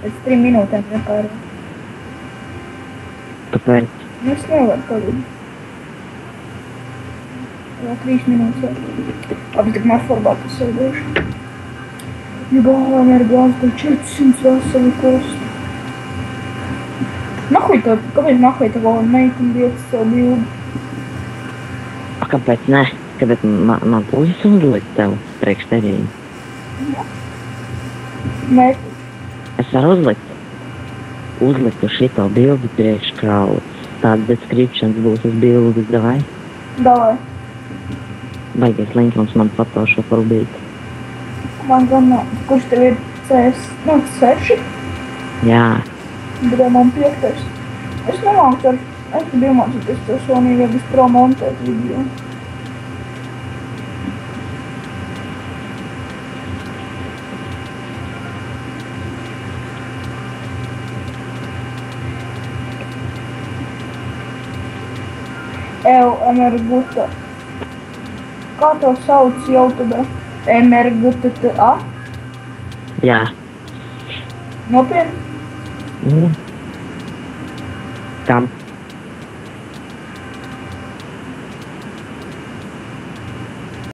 Pēc 3 minūtēm nepārāk. Kāpēc? Es nevaru tagad. Vēl 3 minūtes vēl. Labi, tik marforbātu sēdēšu. Jebā, energās, tev 400 veseli kosti. Kāpēc nahuj tev vēl meitini vietas savu bildi? A, kāpēc ne? Kāpēc man puisis uzlikt tev priekš tevīm? Jā. Mērķi. Es varu uzlikt uz šito bildi priekš, kā tāda descriptions būs uz bildes, davai? Davai. Baigies linkums man Photoshop rubīt. Man gan nav. Kurš tev ir CS6? Jā. Bet man 5. Es nemāku ar... Es biju mācīties to Sony Vegas Pro montēt video. Emerguta. Kā tev sauc YouTube? Emerguta? Jā. Nopietni? Kam?